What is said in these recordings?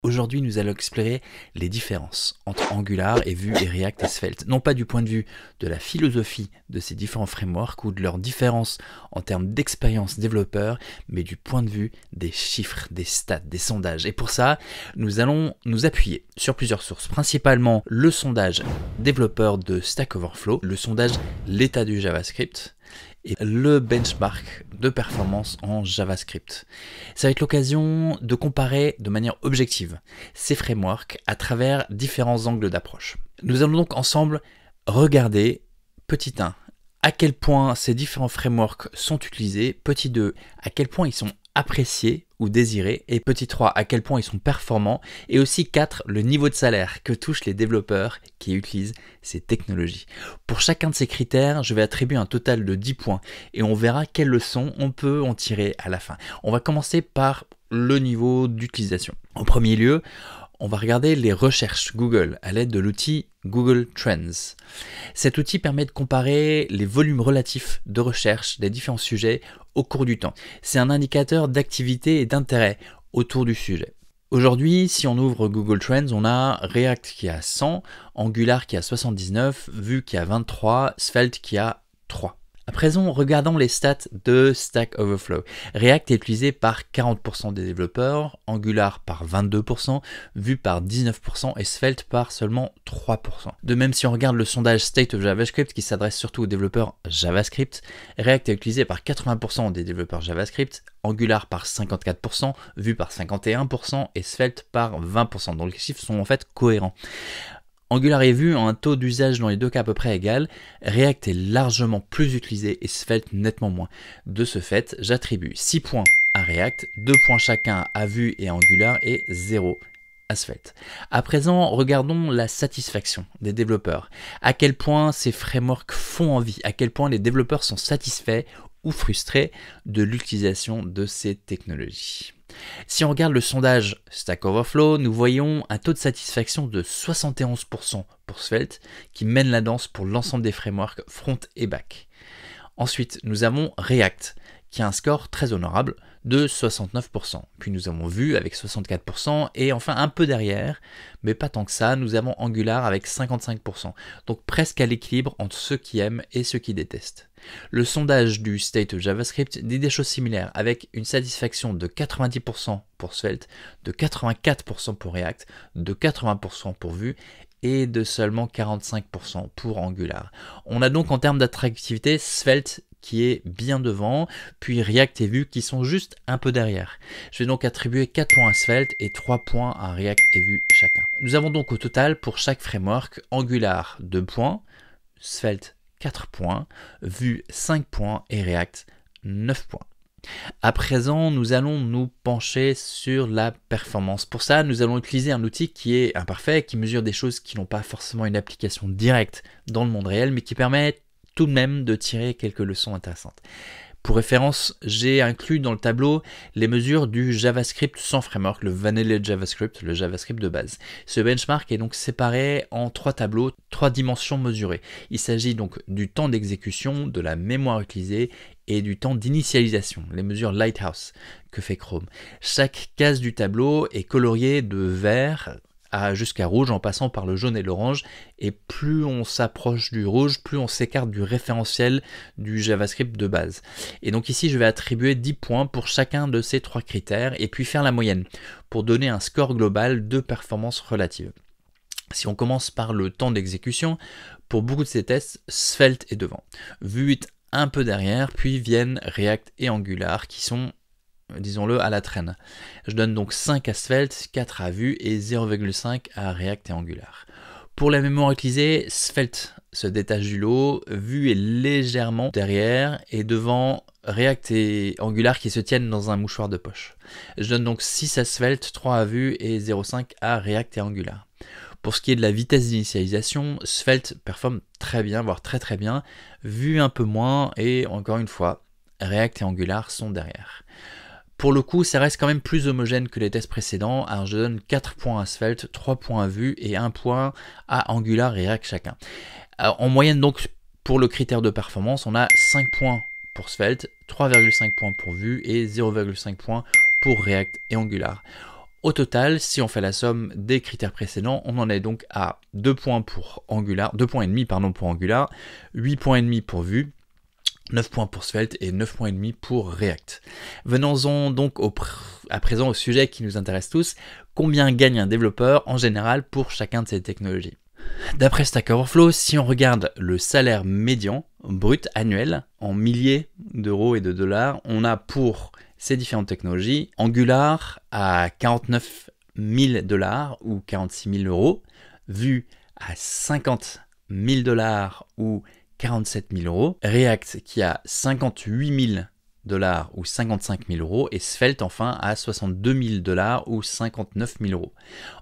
Aujourd'hui, nous allons explorer les différences entre Angular et Vue et React et Svelte, non pas du point de vue de la philosophie de ces différents frameworks ou de leurs différences en termes d'expérience développeur, mais du point de vue des chiffres, des stats, des sondages. Et pour ça, nous allons nous appuyer sur plusieurs sources, principalement le sondage développeur de Stack Overflow, le sondage l'état du JavaScript, et le benchmark de performance en JavaScript. Ça va être l'occasion de comparer de manière objective ces frameworks à travers différents angles d'approche. Nous allons donc ensemble regarder, petit 1, à quel point ces différents frameworks sont utilisés, petit 2, à quel point ils sont appréciés ou désirés, et petit 3, à quel point ils sont performants, et aussi 4, le niveau de salaire que touchent les développeurs qui utilisent ces technologies. Pour chacun de ces critères, je vais attribuer un total de 10 points, et on verra quelles leçons on peut en tirer à la fin. On va commencer par le niveau d'utilisation. En premier lieu, on va regarder les recherches Google à l'aide de l'outil Google Trends. Cet outil permet de comparer les volumes relatifs de recherche des différents sujets au cours du temps. C'est un indicateur d'activité et d'intérêt autour du sujet. Aujourd'hui, si on ouvre Google Trends, on a React qui a 100, Angular qui a 79, Vue qui a 23, Svelte qui a 3. À présent, regardons les stats de Stack Overflow. React est utilisé par 40% des développeurs, Angular par 22%, Vue par 19% et Svelte par seulement 3%. De même, si on regarde le sondage State of JavaScript qui s'adresse surtout aux développeurs JavaScript, React est utilisé par 80% des développeurs JavaScript, Angular par 54%, Vue par 51% et Svelte par 20%. Donc les chiffres sont en fait cohérents. Angular et Vue ont un taux d'usage dans les deux cas à peu près égal, React est largement plus utilisé et Svelte nettement moins. De ce fait, j'attribue 6 points à React, 2 points chacun à Vue et Angular et 0 à Svelte. À présent, regardons la satisfaction des développeurs. À quel point ces frameworks font envie, à quel point les développeurs sont satisfaits ou frustrés de l'utilisation de ces technologies. Si on regarde le sondage Stack Overflow, nous voyons un taux de satisfaction de 71% pour Svelte qui mène la danse pour l'ensemble des frameworks front et back. Ensuite, nous avons React qui a un score très honorable de 69%. Puis nous avons Vue avec 64% et enfin un peu derrière, mais pas tant que ça, nous avons Angular avec 55%. Donc presque à l'équilibre entre ceux qui aiment et ceux qui détestent. Le sondage du State of JavaScript dit des choses similaires avec une satisfaction de 90% pour Svelte, de 84% pour React, de 80% pour Vue et de seulement 45% pour Angular. On a donc en termes d'attractivité Svelte qui est bien devant, puis React et Vue qui sont juste un peu derrière. Je vais donc attribuer 4 points à Svelte et 3 points à React et Vue chacun. Nous avons donc au total pour chaque framework Angular 2 points, Svelte 4 points, Vue 5 points et React 9 points. À présent, nous allons nous pencher sur la performance. Pour ça, nous allons utiliser un outil qui est imparfait, qui mesure des choses qui n'ont pas forcément une application directe dans le monde réel, mais qui permet tout de même de tirer quelques leçons intéressantes. Pour référence, j'ai inclus dans le tableau les mesures du JavaScript sans framework, le Vanilla JavaScript, le JavaScript de base. Ce benchmark est donc séparé en 3 tableaux, 3 dimensions mesurées. Il s'agit donc du temps d'exécution, de la mémoire utilisée et du temps d'initialisation, les mesures Lighthouse que fait Chrome. Chaque case du tableau est coloriée de vert jusqu'à rouge en passant par le jaune et l'orange, et plus on s'approche du rouge, plus on s'écarte du référentiel du JavaScript de base. Et donc ici je vais attribuer 10 points pour chacun de ces 3 critères et puis faire la moyenne pour donner un score global de performance relative. Si on commence par le temps d'exécution, pour beaucoup de ces tests, Svelte est devant. Vue est un peu derrière, puis viennent React et Angular qui sont, disons-le, à la traîne. Je donne donc 5 à Svelte, 4 à Vue et 0,5 à React et Angular. Pour la mémoire utilisée, Svelte se détache du lot, Vue est légèrement derrière et devant React et Angular qui se tiennent dans un mouchoir de poche. Je donne donc 6 à Svelte, 3 à Vue et 0,5 à React et Angular. Pour ce qui est de la vitesse d'initialisation, Svelte performe très bien, voire très très bien, Vue un peu moins et encore une fois, React et Angular sont derrière. Pour le coup, ça reste quand même plus homogène que les tests précédents, alors je donne 4 points à Svelte, 3 points à Vue et 1 point à Angular et React chacun. Alors, en moyenne donc, pour le critère de performance, on a 5 points pour Svelte, 3,5 points pour Vue et 0,5 points pour React et Angular. Au total, si on fait la somme des critères précédents, on en est donc à 2 points pour Angular, 2 points et demi pardon pour Angular, 8 points et demi pour Vue, 9 points pour Svelte et 9 points et demi pour React. Venons-en donc à présent au sujet qui nous intéresse tous. Combien gagne un développeur en général pour chacun de ces technologies? D'après Stack Overflow, si on regarde le salaire médian brut annuel en milliers d'euros et de dollars, on a pour ces différentes technologies Angular à 49 000 $ ou 46 000 euros, Vue à 50 000 $ ou 47 000 euros, React qui a 58 000 $ ou 55 000 euros, et Svelte enfin à 62 000 $ ou 59 000 euros.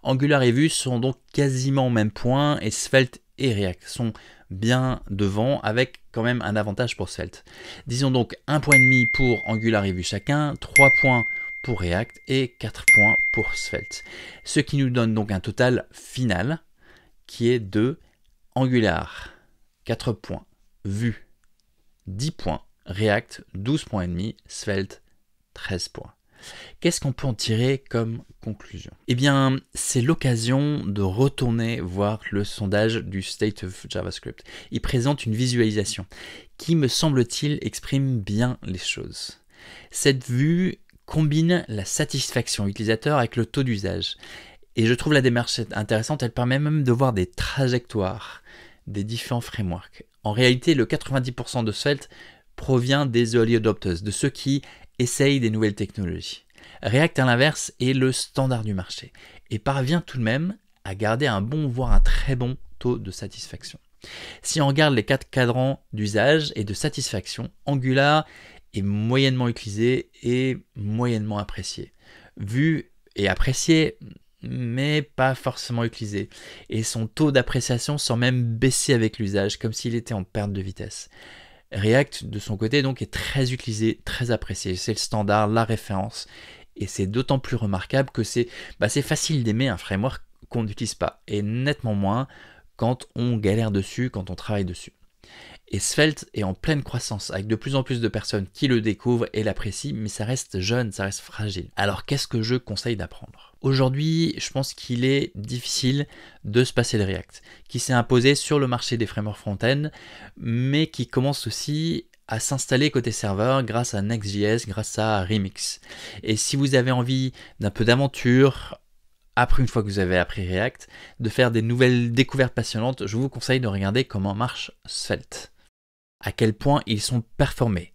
Angular et Vue sont donc quasiment au même point, et Svelte et React sont bien devant, avec quand même un avantage pour Svelte. Disons donc 1,5 point pour Angular et Vue chacun, 3 points pour React et 4 points pour Svelte. Ce qui nous donne donc un total final qui est de Angular 4 points, Vue 10 points, React 12 points et demi, Svelte 13 points. Qu'est-ce qu'on peut en tirer comme conclusion? Eh bien, c'est l'occasion de retourner voir le sondage du State of JavaScript. Il présente une visualisation qui, me semble-t-il, exprime bien les choses. Cette vue combine la satisfaction utilisateur avec le taux d'usage. Et je trouve la démarche intéressante, elle permet même de voir des trajectoires des différents frameworks. En réalité, le 90% de Svelte provient des early adopters, de ceux qui essayent des nouvelles technologies. React, à l'inverse, est le standard du marché et parvient tout de même à garder un bon, voire un très bon taux de satisfaction. Si on regarde les 4 cadrans d'usage et de satisfaction, Angular est moyennement utilisé et moyennement apprécié. Vue est apprécié, mais pas forcément utilisé. Et son taux d'appréciation semble même baisser avec l'usage, comme s'il était en perte de vitesse. React, de son côté, donc, est très utilisé, très apprécié. C'est le standard, la référence. Et c'est d'autant plus remarquable que c'est facile d'aimer un framework qu'on n'utilise pas. Et nettement moins quand on galère dessus, quand on travaille dessus. Et Svelte est en pleine croissance, avec de plus en plus de personnes qui le découvrent et l'apprécient, mais ça reste jeune, ça reste fragile. Alors qu'est-ce que je conseille d'apprendre? Aujourd'hui, je pense qu'il est difficile de se passer de React, qui s'est imposé sur le marché des frameworks front-end, mais qui commence aussi à s'installer côté serveur grâce à Next.js, grâce à Remix. Et si vous avez envie d'un peu d'aventure, après une fois que vous avez appris React, de faire des nouvelles découvertes passionnantes, je vous conseille de regarder comment marche Svelte. À quel point ils sont performés.